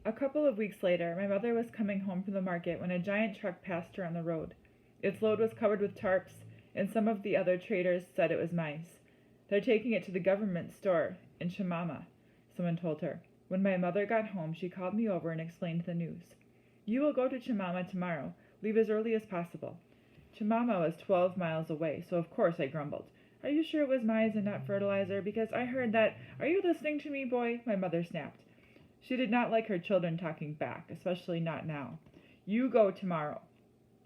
A couple of weeks later, my mother was coming home from the market when a giant truck passed her on the road. Its load was covered with tarps, and some of the other traders said it was mice. They're taking it to the government store in Chemama, someone told her. When my mother got home, she called me over and explained the news. You will go to Chemama tomorrow. Leave as early as possible. Chemama was 12 miles away, so of course I grumbled. Are you sure it was maize and not fertilizer? Because I heard that. Are you listening to me, boy? My mother snapped. She did not like her children talking back, especially not now. You go tomorrow.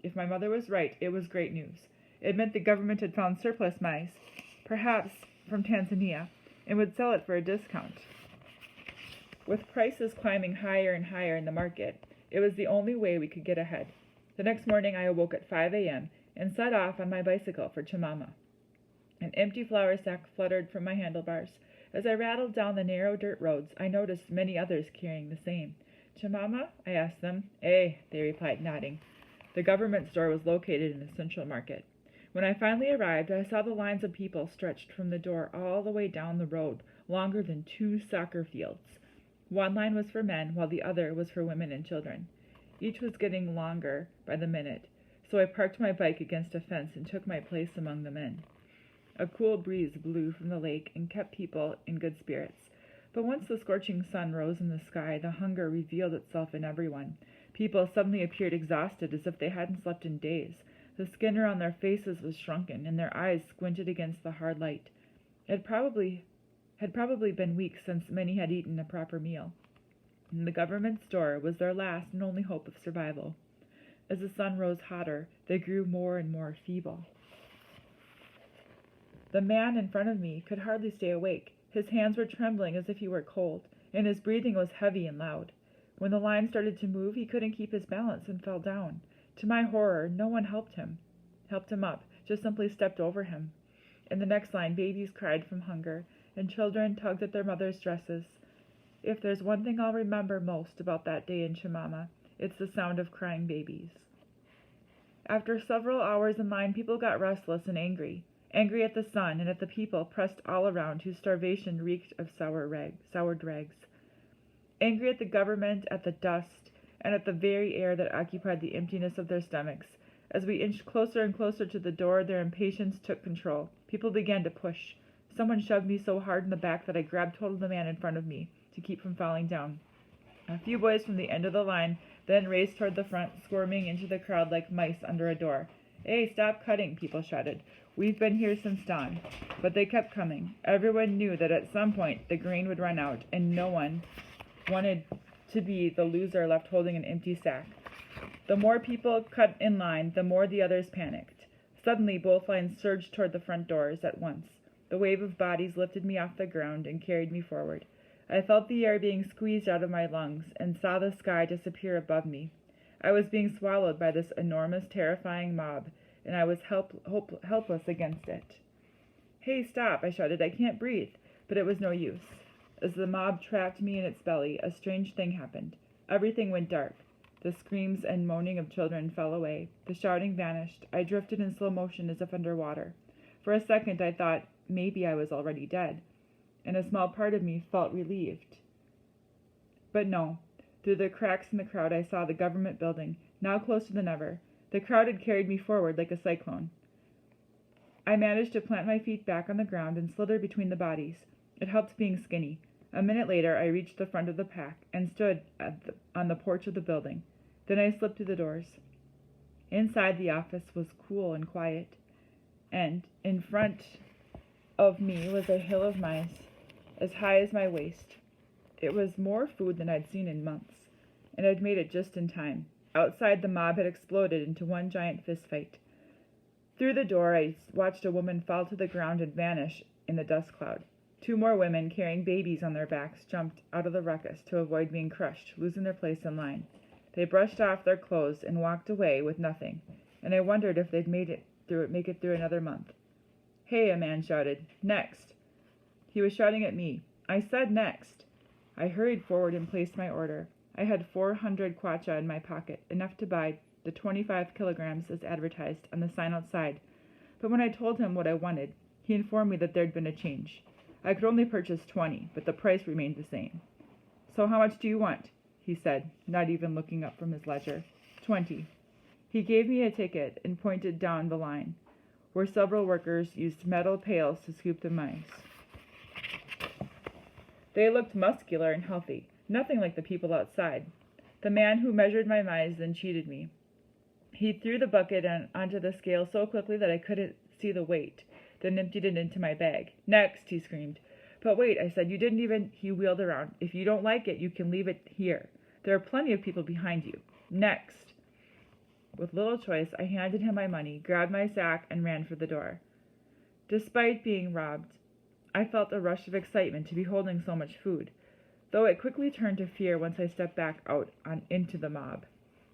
If my mother was right, it was great news. It meant the government had found surplus maize, perhaps from Tanzania, and would sell it for a discount. With prices climbing higher and higher in the market, it was the only way we could get ahead. The next morning I awoke at 5 a.m. and set off on my bicycle for Chemama. An empty flour sack fluttered from my handlebars. As I rattled down the narrow dirt roads, I noticed many others carrying the same. Chemama? I asked them. Eh, they replied, nodding. The government store was located in the central market. When I finally arrived, I saw the lines of people stretched from the door all the way down the road, longer than 2 soccer fields. One line was for men, while the other was for women and children. Each was getting longer by the minute, so I parked my bike against a fence and took my place among the men. A cool breeze blew from the lake and kept people in good spirits. But once the scorching sun rose in the sky, the hunger revealed itself in everyone. People suddenly appeared exhausted, as if they hadn't slept in days. The skin around their faces was shrunken, and their eyes squinted against the hard light. It had probably been weeks since many had eaten a proper meal, and the government store was their last and only hope of survival. As the sun rose hotter, they grew more and more feeble. The man in front of me could hardly stay awake. His hands were trembling as if he were cold, and his breathing was heavy and loud. When the line started to move, he couldn't keep his balance and fell down. To my horror, no one helped him up, just simply stepped over him. In the next line, babies cried from hunger, and children tugged at their mothers' dresses. If there's one thing I'll remember most about that day in Chemama, it's the sound of crying babies. After several hours in line, people got restless and angry at the sun and at the people pressed all around whose starvation reeked of sour dregs. Angry at the government, at the dust, and at the very air that occupied the emptiness of their stomachs. As we inched closer and closer to the door, their impatience took control. People began to push. Someone shoved me so hard in the back that I grabbed hold of the man in front of me to keep from falling down. A few boys from the end of the line then raced toward the front, squirming into the crowd like mice under a door. Hey, stop cutting, people shouted. We've been here since dawn. But they kept coming. Everyone knew that at some point the grain would run out, and no one wanted to be the loser left holding an empty sack. The more people cut in line, the more the others panicked. Suddenly, both lines surged toward the front doors at once. The wave of bodies lifted me off the ground and carried me forward. I felt the air being squeezed out of my lungs and saw the sky disappear above me. I was being swallowed by this enormous, terrifying mob, and I was helpless against it. Hey, stop, I shouted. I can't breathe. But it was no use. As the mob trapped me in its belly, a strange thing happened. Everything went dark. The screams and moaning of children fell away. The shouting vanished. I drifted in slow motion as if underwater. For a second I thought maybe I was already dead, and a small part of me felt relieved. But no. Through the cracks in the crowd I saw the government building, now closer than ever. The crowd had carried me forward like a cyclone. I managed to plant my feet back on the ground and slither between the bodies. It helped being skinny. A minute later I reached the front of the pack and stood on the porch of the building. Then I slipped through the doors. Inside, the office was cool and quiet, and in front of me was a hill of mice as high as my waist. It was more food than I'd seen in months, and I'd made it just in time. Outside, the mob had exploded into one giant fistfight. Through the door, I watched a woman fall to the ground and vanish in the dust cloud. 2 more women carrying babies on their backs jumped out of the ruckus to avoid being crushed, losing their place in line. They brushed off their clothes and walked away with nothing, and I wondered if they'd make it through another month. Hey, a man shouted. Next. He was shouting at me. I said next. I hurried forward and placed my order. I had 400 kwacha in my pocket, enough to buy the 25 kilograms as advertised on the sign outside. But when I told him what I wanted, he informed me that there'd been a change. I could only purchase 20, but the price remained the same. So how much do you want? he said, not even looking up from his ledger. 20. He gave me a ticket and pointed down the line, where several workers used metal pails to scoop the mice. They looked muscular and healthy, nothing like the people outside. The man who measured my mice then cheated me. He threw the bucket onto the scale so quickly that I couldn't see the weight, then emptied it into my bag. Next, he screamed. But wait, I said, he wheeled around. If you don't like it, you can leave it here. There are plenty of people behind you. Next. With little choice, I handed him my money, grabbed my sack, and ran for the door. Despite being robbed, I felt a rush of excitement to be holding so much food, though it quickly turned to fear once I stepped back out into the mob.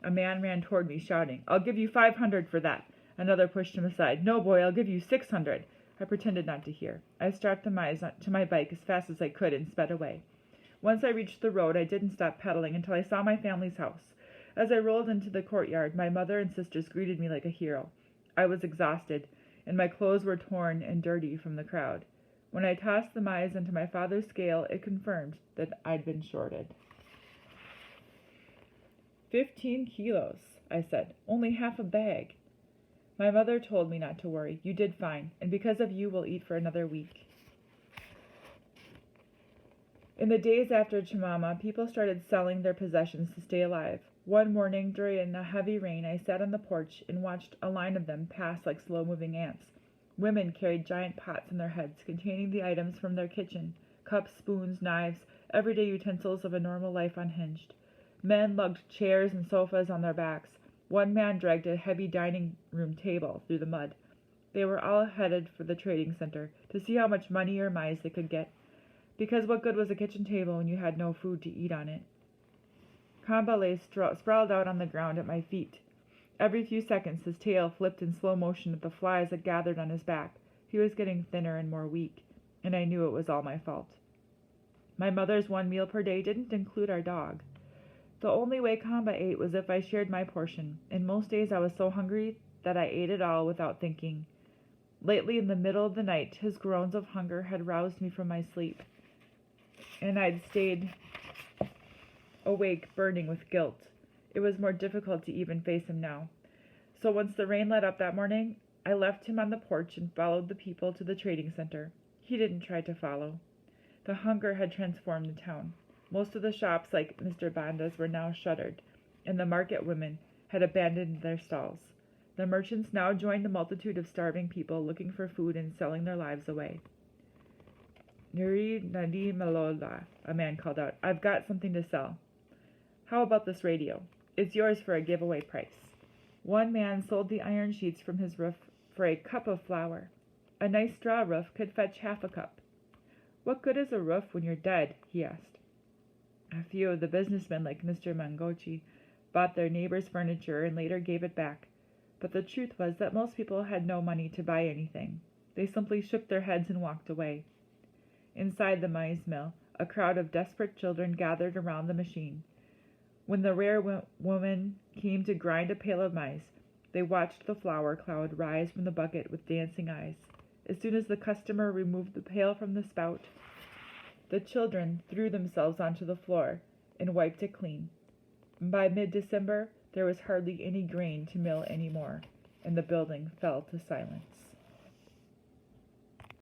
A man ran toward me, shouting, "I'll give you 500 for that." Another pushed him aside. "No, boy, I'll give you 600. I pretended not to hear. I strapped the mice to my bike as fast as I could and sped away. Once I reached the road, I didn't stop pedaling until I saw my family's house. As I rolled into the courtyard, my mother and sisters greeted me like a hero. I was exhausted, and my clothes were torn and dirty from the crowd. When I tossed the mice into my father's scale, it confirmed that I'd been shorted. 15 kilos, I said. Only half a bag. My mother told me not to worry. You did fine, and because of you, we'll eat for another week. In the days after Chimama, people started selling their possessions to stay alive. One morning, during a heavy rain, I sat on the porch and watched a line of them pass like slow-moving ants. Women carried giant pots on their heads containing the items from their kitchen, cups, spoons, knives, everyday utensils of a normal life unhinged. Men lugged chairs and sofas on their backs. One man dragged a heavy dining room table through the mud. They were all headed for the trading center to see how much money or mice they could get, because what good was a kitchen table when you had no food to eat on it? Kamba lay sprawled out on the ground at my feet. Every few seconds his tail flipped in slow motion at the flies that gathered on his back. He was getting thinner and more weak, and I knew it was all my fault. My mother's one meal per day didn't include our dog. The only way Kamba ate was if I shared my portion, and most days I was so hungry that I ate it all without thinking. Lately, in the middle of the night, his groans of hunger had roused me from my sleep, and I'd stayed awake, burning with guilt. It was more difficult to even face him now. So once the rain let up that morning, I left him on the porch and followed the people to the trading center. He didn't try to follow. The hunger had transformed the town. Most of the shops, like Mr. Banda's, were now shuttered, and the market women had abandoned their stalls. The merchants now joined the multitude of starving people looking for food and selling their lives away. "Nuri Nadi Malola," a man called out. "I've got something to sell. How about this radio? It's yours for a giveaway price." One man sold the iron sheets from his roof for a cup of flour. A nice straw roof could fetch half a cup. "What good is a roof when you're dead?" he asked. A few of the businessmen, like Mr. Mangochi, bought their neighbors' furniture and later gave it back. But the truth was that most people had no money to buy anything. They simply shook their heads and walked away. Inside the maize mill, a crowd of desperate children gathered around the machine. When the rare woman came to grind a pail of maize, they watched the flour cloud rise from the bucket with dancing eyes. As soon as the customer removed the pail from the spout, the children threw themselves onto the floor and wiped it clean. By mid-December, there was hardly any grain to mill anymore, and the building fell to silence.